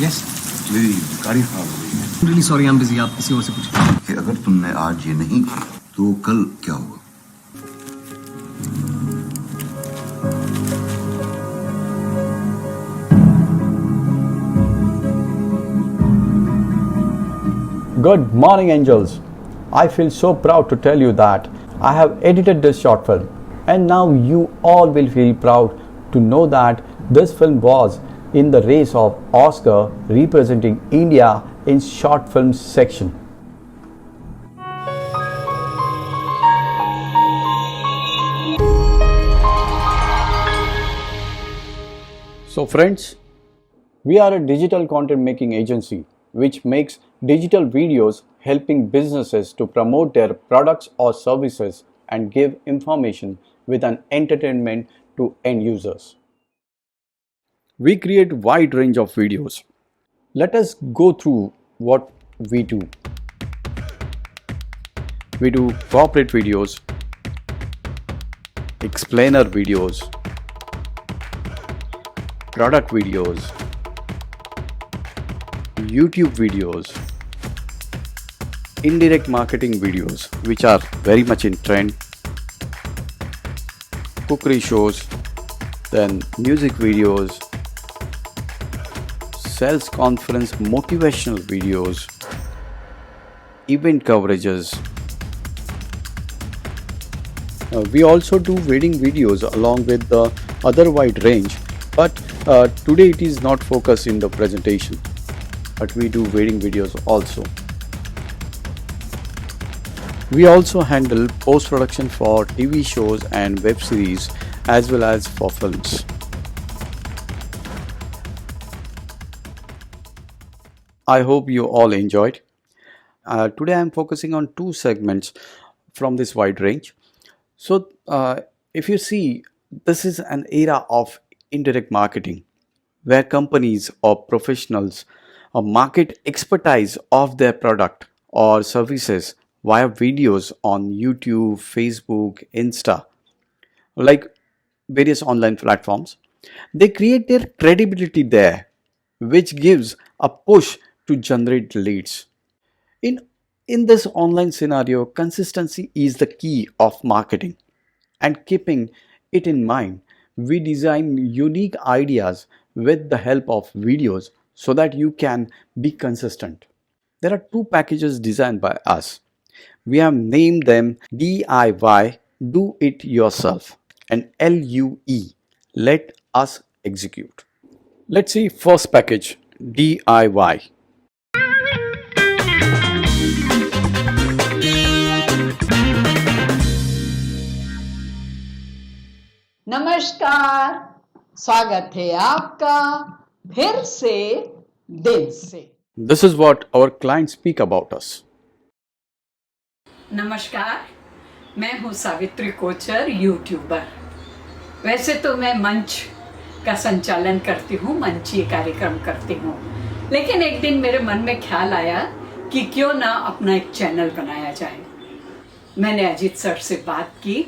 Yes मेरी गाड़ी खराब हो गई है। Really sorry, I am busy, आप किसी और से पूछिए। कि अगर तुमने आज ये नहीं किया तो कल क्या होगा? Good morning, angels. I feel so proud to tell you that I have edited this short film, and now you all will feel proud to know that this film was in the race of Oscar representing India in short films section. So friends, we are a digital content making agency which makes digital videos helping businesses to promote their products or services and give information with an entertainment to end users. We create wide range of videos. Let us go through what we do. We do corporate videos, explainer videos, product videos, YouTube videos, indirect marketing videos which are very much in trend, cookery shows, then music videos, sales conference motivational videos, event coverages. We also do wedding videos along with the other wide range, but today it is not focused in the presentation, but we do wedding videos also. We also handle post-production for TV shows and web series as well as for films. I hope you all enjoyed. Today I am focusing on two segments from this wide range. So if you see, this is an era of indirect marketing where companies or professionals market expertise of their product or services via videos on YouTube, Facebook, Insta, like various online platforms. They create their credibility there, which gives a push to generate leads. In in this online scenario, consistency is the key of marketing. And keeping it in mind, we design unique ideas with the help of videos so that you can be consistent. There are two packages designed by us. We have named them DIY, Do It Yourself, and LUE, Let Us Execute. Let's see first package, DIY. नमस्कार, स्वागत है आपका फिर से दिल से। This is what our clients speak about us. नमस्कार, मैं हूँ सावित्री कोचर, यूट्यूबर। वैसे तो मैं मंच का संचालन करती हूँ, मंचीय कार्यक्रम करती हूँ, लेकिन एक दिन मेरे मन में ख्याल आया कि क्यों ना अपना एक चैनल बनाया जाए। मैंने अजीत सर से बात की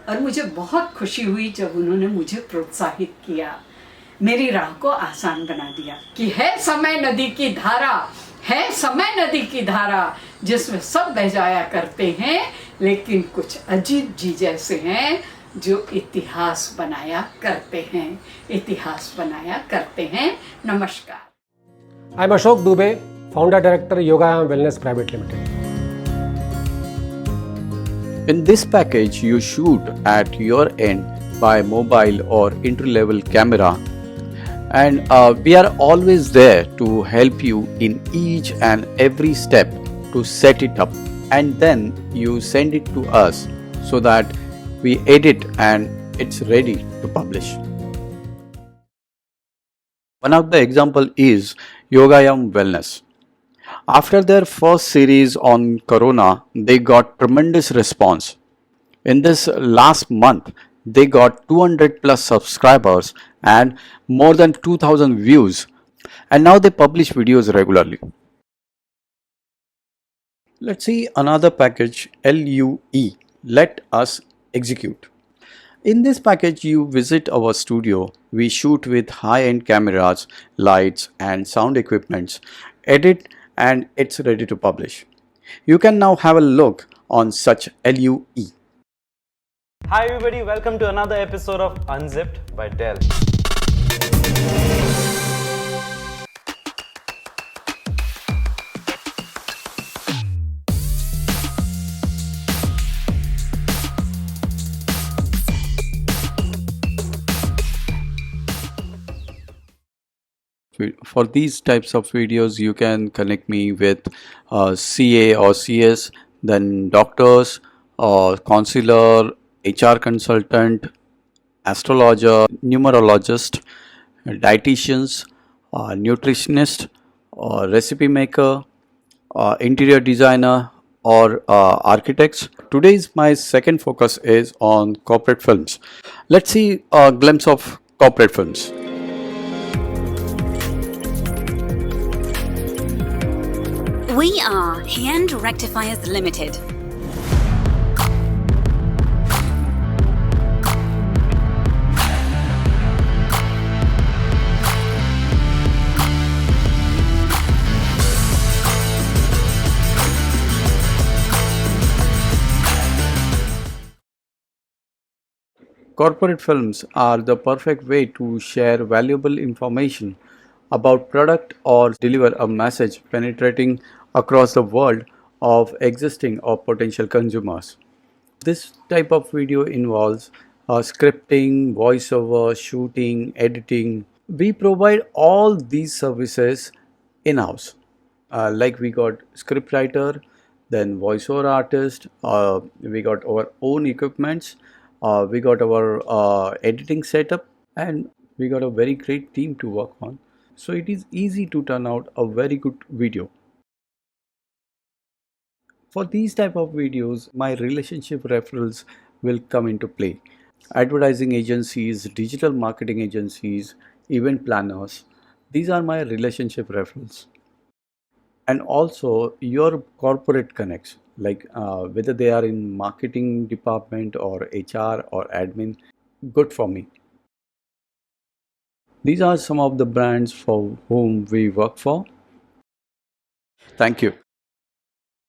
और मुझे बहुत खुशी हुई जब उन्होंने मुझे प्रोत्साहित किया, मेरी राह को आसान बना दिया कि है समय नदी की धारा, है समय नदी की धारा जिसमें सब बह जाया करते हैं, लेकिन कुछ अजीत जी जैसे हैं जो इतिहास बनाया करते हैं, इतिहास बनाया करते हैं। नमस्कार। I am Ashok Dubey, founder director Yogayam wellness private limited. In this package, you shoot at your end by mobile or entry-level camera, and we are always there to help you in each and every step to set it up, and then you send it to us so that we edit and it's ready to publish. One of the example is Yogayam Wellness. After their first series on Corona, they got tremendous response. In this last month, they got 200 plus subscribers and more than 2000 views, and now they publish videos regularly. Let's see another package, LUE, Let Us Execute. In this package, you visit our studio. We shoot with high-end cameras, lights, and sound equipments, edit, and it's ready to publish. You can now have a look on such LUE. Hi everybody, welcome to another episode of Unzipped by Dell. For these types of videos, you can connect me with CA or CS, then doctors, counselor, HR consultant, astrologer, numerologist, dietitians, nutritionist, recipe maker, interior designer, or architects. Today's my second focus is on corporate films. Let's see a glimpse of corporate films. We are Hand Rectifiers Limited. Corporate films are the perfect way to share valuable information about product or deliver a message penetrating across the world of existing or potential consumers. This type of video involves scripting, voiceover, shooting, editing. We provide all these services in-house. Like we got scriptwriter, then voiceover artist, we got our own equipments, we got our editing setup, and we got a very great team to work on. So it is easy to turn out a very good video. For these type of videos, my relationship referrals will come into play. Advertising agencies, digital marketing agencies, event planners, these are my relationship referrals. And also your corporate connects, like whether they are in marketing department or HR or admin, good for me. These are some of the brands for whom we work for. Thank you.